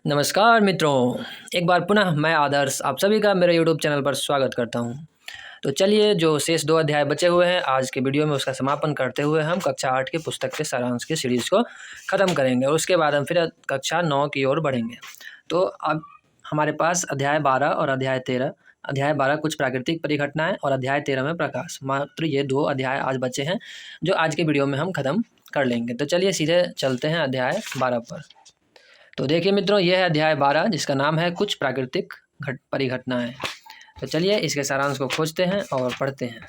नमस्कार मित्रों, एक बार पुनः मैं आदर्श आप सभी का मेरे यूट्यूब चैनल पर स्वागत करता हूं। तो चलिए जो शेष 2 अध्याय बचे हुए हैं आज के वीडियो में उसका समापन करते हुए हम कक्षा 8 की पुस्तक के सारांश की सीरीज़ को ख़त्म करेंगे और उसके बाद हम फिर कक्षा 9 की ओर बढ़ेंगे। तो अब हमारे पास अध्याय 12 और अध्याय 13। अध्याय 12 कुछ प्राकृतिक परिघटनाएँ और अध्याय 13 में प्रकाश। मात्र ये 2 अध्याय आज बचे हैं जो आज के वीडियो में हम ख़त्म कर लेंगे। तो चलिए सीधे चलते हैं अध्याय 12 पर। तो देखिए मित्रों, यह है अध्याय 12 जिसका नाम है कुछ प्राकृतिक परिघटनाएं। तो चलिए इसके सारांश को खोजते हैं और पढ़ते हैं।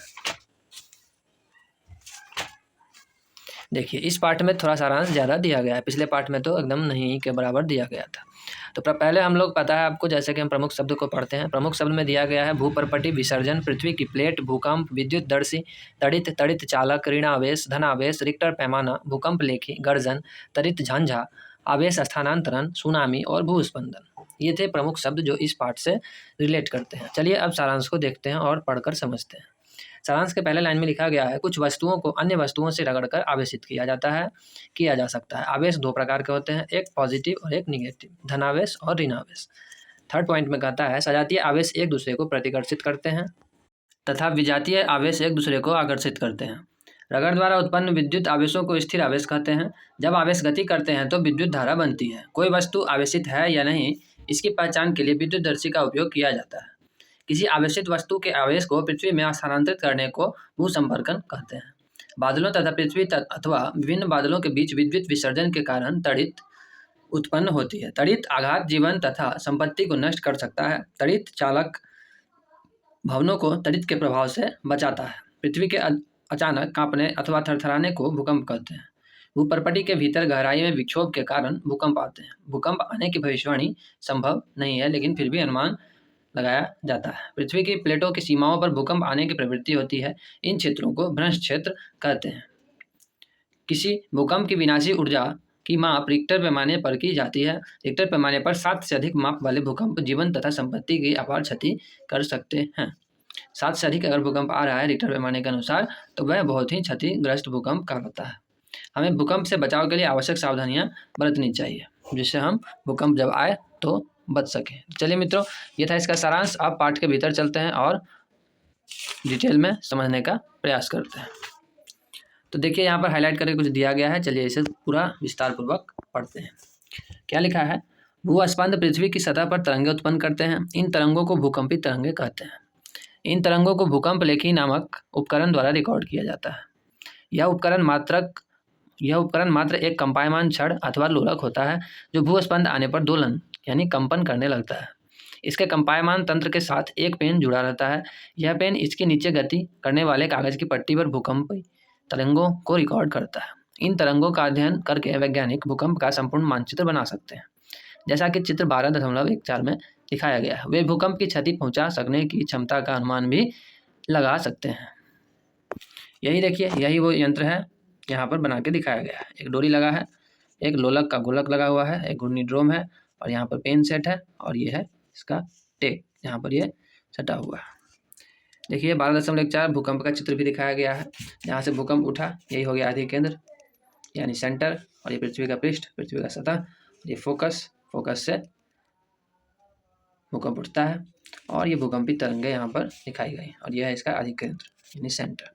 देखिए इस पाठ में थोड़ा सारांश ज़्यादा दिया गया है, पिछले पाठ में तो एकदम नहीं के बराबर दिया गया था। तो पहले हम लोग पता है आपको, जैसे कि हम प्रमुख शब्द को पढ़ते हैं। प्रमुख शब्द में दिया गया है भूपर्पटी, विसर्जन, पृथ्वी की प्लेट, भूकंप, विद्युत दर्शी, तड़ित, तड़ित चालक, ऋणावेश, धनावेश, रिक्टर पैमाना, भूकंप लेखी, गर्जन, तड़ित झांझा, आवेश स्थानांतरण, सुनामी और भूस्पंदन। ये थे प्रमुख शब्द जो इस पाठ से रिलेट करते हैं। चलिए अब सारांश को देखते हैं और पढ़कर समझते हैं। सारांश के पहले लाइन में लिखा गया है कुछ वस्तुओं को अन्य वस्तुओं से रगड़कर आवेशित किया जा सकता है। आवेश 2 प्रकार के होते हैं, एक पॉजिटिव और एक निगेटिव, धनावेश और ऋणावेश। थर्ड पॉइंट में कहता है सजातीय आवेश एक दूसरे को प्रतिकर्षित करते हैं तथा विजातीय आवेश एक दूसरे को आकर्षित करते हैं। रगड़ द्वारा उत्पन्न विद्युत आवेशों को स्थिर आवेश कहते हैं। जब आवेश गति करते हैं तो विद्युत धारा बनती है। कोई वस्तु आवेशित है या नहीं, इसकी पहचान के लिए विद्युतदर्शी का उपयोग किया जाता है। किसी आवेशित वस्तु के आवेश को पृथ्वी में स्थानांतरित करने को भूसंपर्कन कहते हैं। बादलों तथा पृथ्वी अथवा विभिन्न बादलों के बीच विद्युत विसर्जन के कारण तड़ित उत्पन्न होती है। तड़ित आघात जीवन तथा संपत्ति को नष्ट कर सकता है। तड़ित चालक भवनों को तड़ित के प्रभाव से बचाता है। पृथ्वी के अचानक कांपने अथवा थरथराने को भूकंप कहते हैं। भूपर्पटी के भीतर गहराई में विक्षोभ के कारण भूकंप आते हैं। भूकंप आने की भविष्यवाणी संभव नहीं है, लेकिन फिर भी अनुमान लगाया जाता है। पृथ्वी की प्लेटों की सीमाओं पर भूकंप आने की प्रवृत्ति होती है। इन क्षेत्रों को भ्रंश क्षेत्र कहते हैं। किसी भूकंप की विनाशी ऊर्जा की माप रिक्टर पैमाने पर की जाती है। रिक्टर पैमाने पर 7 से अधिक माप वाले भूकंप जीवन तथा संपत्ति की अपार क्षति कर सकते हैं। 7 से अधिक अगर भूकंप आ रहा है रिक्टर पैमाने के अनुसार, तो वह बहुत ही क्षतिग्रस्त भूकंप कहलाता है। हमें भूकंप से बचाव के लिए आवश्यक सावधानियां बरतनी चाहिए, जिससे हम भूकंप जब आए तो बच सके। चलिए मित्रों, ये था इसका सारांश। अब पाठ के भीतर चलते हैं और डिटेल में समझने का प्रयास करते हैं। तो देखिए यहाँ पर हाईलाइट करके कुछ दिया गया है, चलिए इसे पूरा विस्तार पूर्वक पढ़ते हैं। क्या लिखा है? भूस्पंद पृथ्वी की सतह पर तरंगे उत्पन्न करते हैं। इन तरंगों को भूकंपी तरंगे कहते हैं। इन तरंगों को भूकंप लेखी नामक उपकरण द्वारा रिकॉर्ड किया जाता है। यह उपकरण मात्र एक कंपायमान छड़ अथवा लोलक होता है जो भूस्पंद आने पर दोलन यानी कंपन करने लगता है। इसके कंपायमान तंत्र के साथ एक पेन जुड़ा रहता है। यह पेन इसके नीचे गति करने वाले कागज की पट्टी पर भूकंपी तरंगों को रिकॉर्ड करता है। इन तरंगों का अध्ययन करके वैज्ञानिक भूकंप का संपूर्ण मानचित्र बना सकते हैं, जैसा कि चित्र 12.14 में दिखाया गया है। वे भूकंप की क्षति पहुंचा सकने की क्षमता का अनुमान भी लगा सकते हैं। यही देखिए, यही वो यंत्र है, यहाँ पर बना के दिखाया गया है। एक डोरी लगा है, एक लोलक का गोलक लगा हुआ है, एक घूर्णी ड्रोम है और यहाँ पर पेन सेट है और ये है इसका टेप, यहाँ पर ये सटा हुआ है। देखिए 12.4 भूकंप का चित्र भी दिखाया गया है। जहाँ से भूकंप उठा यही हो गया आदि केंद्र यानी सेंटर, और ये पृथ्वी का पृष्ठ, पृथ्वी का सतह, ये फोकस से भूकंप उठता है और ये भूकंपी तरंगे यहाँ पर दिखाई गई और यह है इसका आदि केंद्र यानी सेंटर।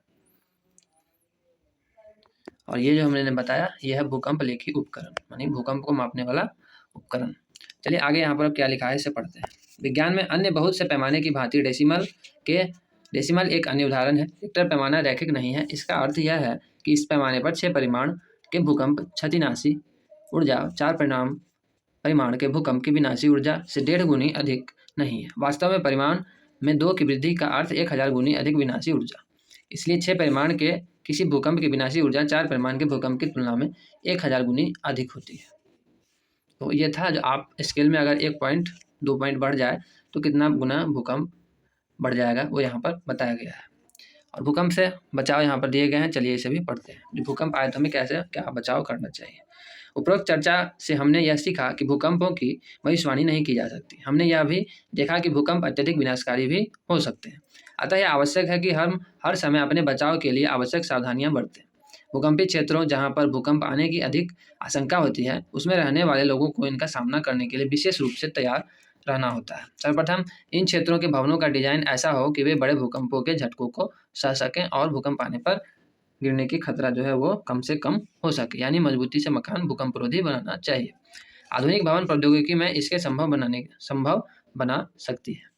और ये जो हमने बताया यह है भूकंप लेखी उपकरण, यानी भूकंप को मापने वाला उपकरण। चलिए आगे यहाँ पर अब क्या लिखा है इसे पढ़ते हैं। विज्ञान में अन्य बहुत से पैमाने की भांति डेसिमल एक अन्य उदाहरण है। रिक्टर पैमाना रैखिक नहीं है। इसका अर्थ यह है कि इस पैमाने पर 6 परिमाण के भूकंप क्षतिनाशी ऊर्जा 4 परिमाण के भूकंप की विनाशी ऊर्जा से 1.5 गुनी अधिक नहीं है। वास्तव में परिमाण में 2 की वृद्धि का अर्थ 1000 गुनी अधिक विनाशी ऊर्जा। इसलिए 6 परिमाण के किसी भूकंप की विनाशी ऊर्जा 4 परिमाण के भूकंप की तुलना में 1000 गुनी अधिक होती है। तो ये था, जो आप स्केल में अगर 1 पॉइंट 2 पॉइंट बढ़ जाए तो कितना गुना भूकंप बढ़ जाएगा, वो यहाँ पर बताया गया है। और भूकंप से बचाव यहाँ पर दिए गए हैं, चलिए इसे भी पढ़ते हैं। जो भूकंप आए तो हमें कैसे क्या बचाव करना चाहिए। उपरोक्त चर्चा से हमने यह सीखा कि भूकंपों की भविष्यवाणी नहीं की जा सकती। हमने यह भी देखा कि भूकंप अत्यधिक विनाशकारी भी हो सकते हैं। अतः यह आवश्यक है कि हम हर समय अपने बचाव के लिए आवश्यक सावधानियां बरतें। भूकंपीय क्षेत्रों जहाँ पर भूकंप आने की अधिक आशंका होती है उसमें रहने वाले लोगों को इनका सामना करने के लिए विशेष रूप से तैयार रहना होता है। सर्वप्रथम इन क्षेत्रों के भवनों का डिजाइन ऐसा हो कि वे बड़े भूकंपों के झटकों को सह सकें और भूकंप आने पर गिरने की खतरा जो है वो कम से कम हो सके, यानी मजबूती से मकान भूकंपरोधी बनाना चाहिए। आधुनिक भवन प्रौद्योगिकी में इसके संभव बना सकती है।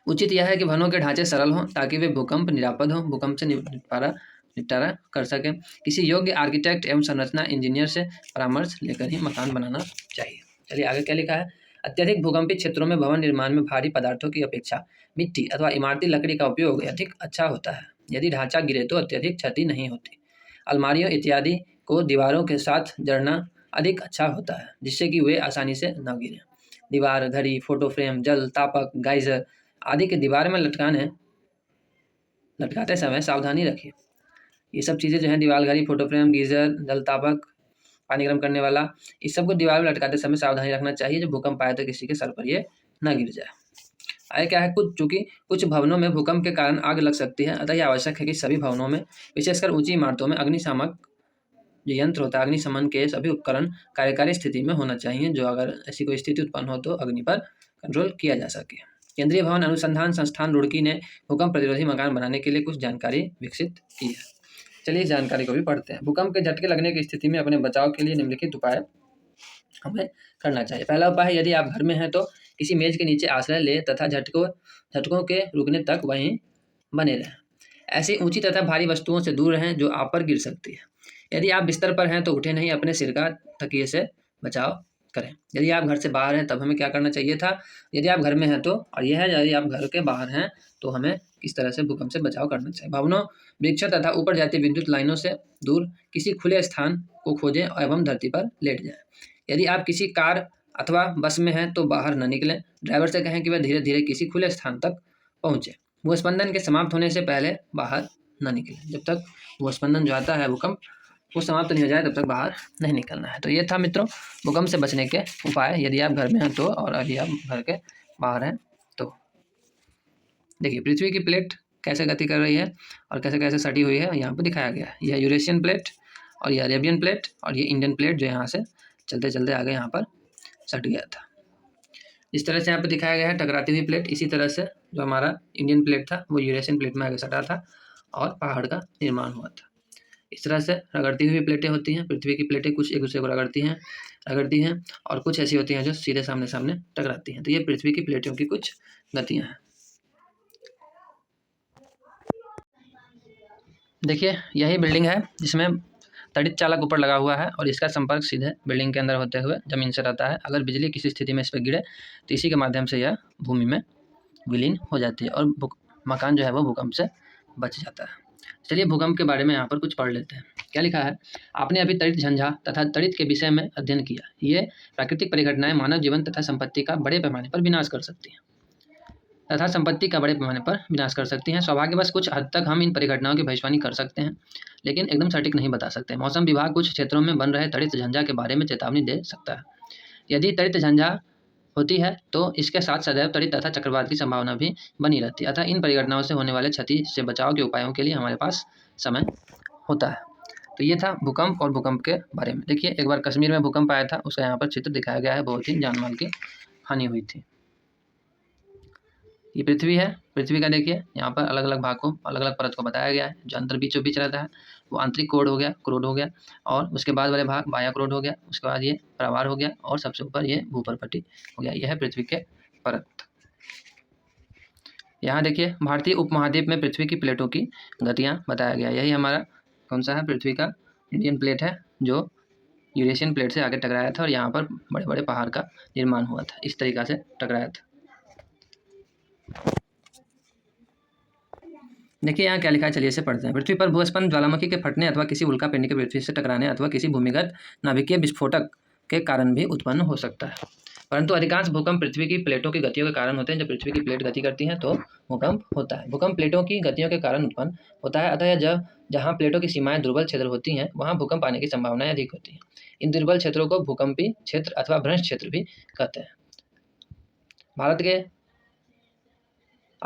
उचित यह है कि भवनों के ढांचे सरल हों ताकि वे भूकंप निरापद हों, भूकंप से निपटारा कर सकें। किसी योग्य आर्किटेक्ट एवं संरचना इंजीनियर से परामर्श लेकर ही मकान बनाना चाहिए। चलिए आगे क्या लिखा है। अत्यधिक भूकंपीय क्षेत्रों में भवन निर्माण में भारी पदार्थों की अपेक्षा मिट्टी अथवा इमारती लकड़ी का उपयोग अधिक अच्छा होता है। यदि ढांचा गिरे तो अत्यधिक क्षति नहीं होती। अलमारियों इत्यादि को दीवारों के साथ जड़ना अधिक अच्छा होता है जिससे कि वे आसानी से न गिरें। दीवार, घड़ी, फोटो फ्रेम, जल तापक, गाइजर आदि के दीवार में लटकाते समय सावधानी रखिए। ये सब चीज़ें जो हैं दीवार, घड़ी, फोटो फ्रेम, गीजर, जल तापक, पानी गर्म करने वाला, इस सब को दीवार में लटकाते समय सावधानी रखना चाहिए जब भूकंप आए तो किसी के सर पर ये ना गिर जाए। आगे क्या है, चूंकि कुछ भवनों में भूकंप के कारण आग लग सकती है, अतः यह आवश्यक है कि सभी भवनों में विशेषकर ऊंची इमारतों में अग्निशामक जो यंत्र होता है, अग्निशमन के सभी उपकरण कार्यकारी स्थिति में होना चाहिए, जो अगर ऐसी कोई स्थिति उत्पन्न हो तो अग्नि पर कंट्रोल किया जा सके। केंद्रीय भवन अनुसंधान संस्थान रुड़की ने भूकंप प्रतिरोधी मकान बनाने के लिए कुछ जानकारी विकसित की है। चलिए इस जानकारी को भी पढ़ते हैं। भूकंप के झटके लगने की स्थिति में अपने बचाव के लिए निम्नलिखित उपाय हमें करना चाहिए। पहला उपाय है, यदि आप घर में हैं तो किसी मेज के नीचे आश्रय ले तथा झटकों के रुकने तक वहीं बने रहें। ऐसी ऊंची तथा भारी वस्तुओं से दूर रहें जो आप पर गिर सकती है। यदि आप बिस्तर पर हैं तो उठे नहीं, अपने सिर का तकिए से बचाव करें। यदि आप घर से बाहर हैं तब हमें क्या करना चाहिए था, यदि आप घर में हैं तो, और यह है यदि आप घर के बाहर हैं तो हमें किस तरह से भूकंप से बचाव करना चाहिए। भवनों, वृक्षों तथा ऊपर जाती विद्युत लाइनों से दूर किसी खुले स्थान को खोजें एवं धरती पर लेट जाएं। यदि आप किसी कार अथवा बस में हैं तो बाहर न निकलें। ड्राइवर से कहें कि वह धीरे धीरे किसी खुले स्थान तक पहुँचे। भूस्पंदन के समाप्त होने से पहले बाहर न निकलें। जब तक भूस्पंदन जो आता है भूकंप वो समाप्त नहीं हो जाए तब तक बाहर नहीं निकलना है। तो ये था मित्रों भूकंप से बचने के उपाय, यदि आप घर में हैं तो, और यदि आप घर के बाहर हैं तो। देखिए पृथ्वी की प्लेट कैसे गति कर रही है और कैसे कैसे सटी हुई है यहाँ पर दिखाया गया है। यह यूरेशियन प्लेट और यह अरेबियन प्लेट और ये इंडियन प्लेट जो यहाँ से चलते चलते आगे यहाँ पर सट गया था। इस तरह से यहाँ पर दिखाया गया है टकराती हुई प्लेट। इसी तरह से जो हमारा इंडियन प्लेट था वो यूरेशियन प्लेट में आगे सटा था और पहाड़ का निर्माण हुआ था। इस तरह से रगड़ती हुई प्लेटें होती हैं। पृथ्वी की प्लेटें कुछ एक दूसरे को रगड़ती हैं और कुछ ऐसी होती हैं जो सीधे सामने सामने टकराती हैं। तो ये पृथ्वी की प्लेटों की कुछ गतियाँ हैं। देखिए यही बिल्डिंग है जिसमें तड़ित चालक ऊपर लगा हुआ है और इसका संपर्क सीधे बिल्डिंग के अंदर होते हुए ज़मीन से रहता है। अगर बिजली किसी स्थिति में इस पर गिरे तो इसी के माध्यम से यह भूमि में विलीन हो जाती है और मकान जो है वो भूकंप से बच जाता है। चलिए भूकंप के बारे में यहाँ पर कुछ पढ़ लेते हैं। क्या लिखा है, आपने अभी तड़ित झंझा तथा तड़ित के विषय में अध्ययन किया। ये प्राकृतिक परिघटनाएं मानव जीवन तथा संपत्ति का बड़े पैमाने पर विनाश कर सकती हैं सौभाग्यवश कुछ हद तक हम इन परिघटनाओं की भविष्यवाणी कर सकते हैं, लेकिन एकदम सटीक नहीं बता सकते। मौसम विभाग कुछ क्षेत्रों में बन रहे तड़ित झंझा के बारे में चेतावनी दे सकता है। यदि तड़ित झंझा होती है तो इसके साथ सदैव तड़ित तथा चक्रवात की संभावना भी बनी रहती है। अतः इन परिघटनाओं से होने वाले क्षति से बचाव के उपायों के लिए हमारे पास समय होता है। तो ये था भूकंप और भूकंप के बारे में। देखिए एक बार कश्मीर में भूकंप आया था, उसका यहाँ पर चित्र दिखाया गया है। बहुत ही जान माल की हानि हुई थी। ये पृथ्वी है, पृथ्वी का देखिए यहाँ पर अलग अलग भाग को, अलग अलग परत को बताया गया है। जो अंतर बीचों बीच रहता है वो आंतरिक क्रोड हो गया और उसके बाद वाले भाग बाह्य क्रोड हो गया, उसके बाद ये प्रावार हो गया और सबसे ऊपर ये भूपर्पटी हो गया। यह है पृथ्वी के परत। यहाँ देखिए भारतीय उपमहाद्वीप में पृथ्वी की प्लेटों की गतियाँ बताया गया। यही हमारा कौन सा है, पृथ्वी का इंडियन प्लेट है जो यूरेशियन प्लेट से आगे टकराया था और यहाँ पर बड़े बड़े पहाड़ का निर्माण हुआ था। इस तरीक़ा से टकराया था। देखिए यहाँ क्या लिखा है, चलिए इसे पढ़ते हैं। पृथ्वी पर भूस्पंद ज्वालामुखी के फटने अथवा किसी उल्कापिंड के पृथ्वी से टकराने अथवा किसी भूमिगत नाभिकीय विस्फोटक के कारण भी उत्पन्न हो सकता है, परंतु अधिकांश भूकंप पृथ्वी की प्लेटों की गतियों के कारण होते हैं। जब पृथ्वी की प्लेट गति करती हैं तो भूकंप होता है। भूकंप प्लेटों की गतियों के कारण उत्पन्न होता है, अतः जहाँ प्लेटों की सीमाएं दुर्बल क्षेत्र होती हैं वहाँ भूकंप आने की संभावनाएं अधिक होती हैं। इन दुर्बल क्षेत्रों को भूकंपी क्षेत्र अथवा भ्रंश क्षेत्र भी कहते हैं। भारत के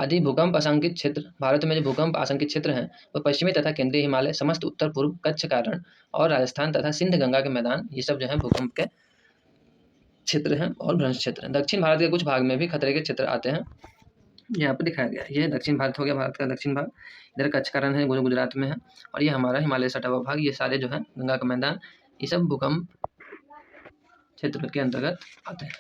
आदि भूकंप आशंकित क्षेत्र, भारत में जो भूकंप आशंकित क्षेत्र हैं वो पश्चिमी तथा केंद्रीय हिमालय, समस्त उत्तर पूर्व कच्छ कारण और राजस्थान तथा सिंध गंगा के मैदान, ये सब जो है भूकंप के क्षेत्र हैं और भ्रंश क्षेत्र हैं। दक्षिण भारत के कुछ भाग में भी खतरे के क्षेत्र आते हैं, यहाँ पर दिखाया गया है। ये दक्षिण भारत हो गया, भारत का दक्षिण भाग, इधर कच्छ का रण है जो गुजरात में है, और ये हमारा हिमालय सटा हुआ भाग, ये सारे जो है गंगा का मैदान, ये सब भूकंप क्षेत्र के अंतर्गत आते हैं।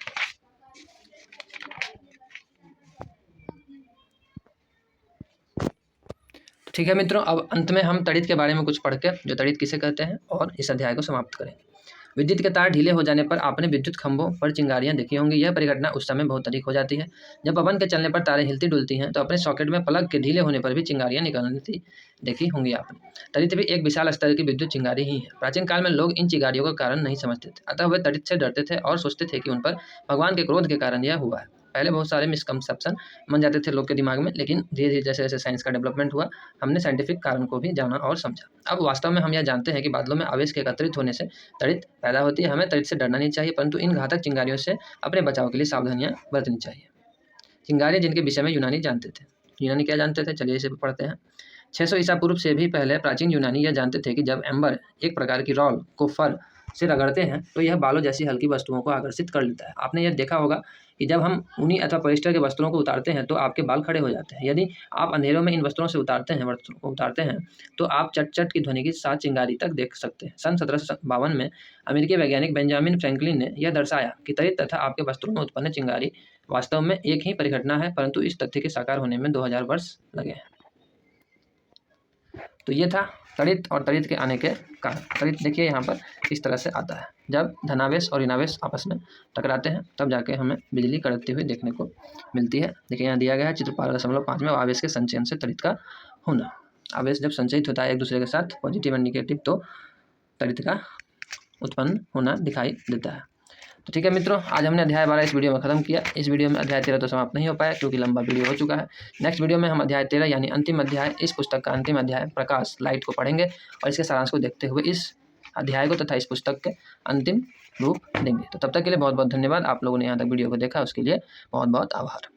ठीक है मित्रों, अब अंत में हम तड़ित के बारे में कुछ पढ़ के, जो तड़ित किसे कहते हैं, और इस अध्याय को समाप्त करेंगे। विद्युत के तार ढीले हो जाने पर आपने विद्युत खंभों पर चिंगारियां देखी होंगी। यह परिघटना उस समय बहुत अधिक हो जाती है। जब पवन के चलने पर तारें हिलती डुलती हैं तो अपने सॉकेट में प्लग के ढीले होने पर भी चिंगारियां निकलती देखी होंगी आपने। तड़ित भी एक विशाल स्तर की विद्युत चिंगारी ही है। प्राचीन काल में लोग इन चिंगारियों का कारण नहीं समझते थे, अतः वे तड़ित से डरते थे और सोचते थे कि उन पर भगवान के क्रोध के कारण यह हुआ है। पहले बहुत सारे मिसकंसेप्शन बन जाते थे लोग के दिमाग में, लेकिन धीरे धीरे जैसे जैसे साइंस का डेवलपमेंट हुआ, हमने साइंटिफिक कारण को भी जाना और समझा। अब वास्तव में हम यह जानते हैं कि बादलों में आवेश के एकत्रित होने से तड़ित पैदा होती है। हमें तड़ित से डरना नहीं चाहिए, परंतु इन घातक चिंगारियों से अपने बचाव के लिए सावधानियां बरतनी चाहिए। चिंगारियां जिनके विषय में यूनानी जानते थे। यूनानी क्या जानते थे, चलिए इसे पढ़ते हैं। 600 ईसा पूर्व से भी पहले प्राचीन यूनानी यह जानते थे कि जब एम्बर एक प्रकार की रॉल को फर से रगड़ते हैं तो यह बालों जैसी हल्की वस्तुओं को आकर्षित कर लेता है। आपने यह देखा होगा कि जब हम ऊनी अथवा पॉलिस्टर के वस्त्रों को उतारते हैं तो आपके बाल खड़े हो जाते हैं। यदि आप अंधेरों में इन वस्त्रों से उतारते हैं तो आप चट चट की ध्वनि के साथ चिंगारी तक देख सकते हैं। सन 1752 में अमेरिकी वैज्ञानिक बेंजामिन फ्रैंकलिन ने यह दर्शाया कि तड़ित तथा आपके वस्त्रों में उत्पन्न चिंगारी वास्तव में एक ही परिघटना है, परंतु इस तथ्य के साकार होने में 2000 वर्ष लगे हैं। तो ये था तड़ित और तड़ित के आने के कारण। तड़ित देखिए यहाँ पर इस तरह से आता है, जब धनावेश और ऋणावेश आपस में टकराते हैं तब जाके हमें बिजली कड़कती हुई देखने को मिलती है। देखिए यहाँ दिया गया है चित्र 12.5 में, आवेश के संचयन से तड़ित का होना। आवेश जब संचयित होता है एक दूसरे के साथ, पॉजिटिव एंड निगेटिव, तो तड़ित का उत्पन्न होना दिखाई देता है। तो ठीक है मित्रों, आज हमने अध्याय 12 इस वीडियो में खत्म किया। इस वीडियो में अध्याय 13 तो समाप्त नहीं हो पाया क्योंकि लंबा वीडियो हो चुका है। नेक्स्ट वीडियो में हम अध्याय 13 यानी अंतिम अध्याय, इस पुस्तक का अंतिम अध्याय प्रकाश लाइट को पढ़ेंगे और इसके सारांश को देखते हुए इस अध्याय को तथा इस पुस्तक के अंतिम रूप देंगे। तो तब तक के लिए बहुत बहुत धन्यवाद। आप लोगों ने यहाँ तक वीडियो को देखा उसके लिए बहुत बहुत आभार।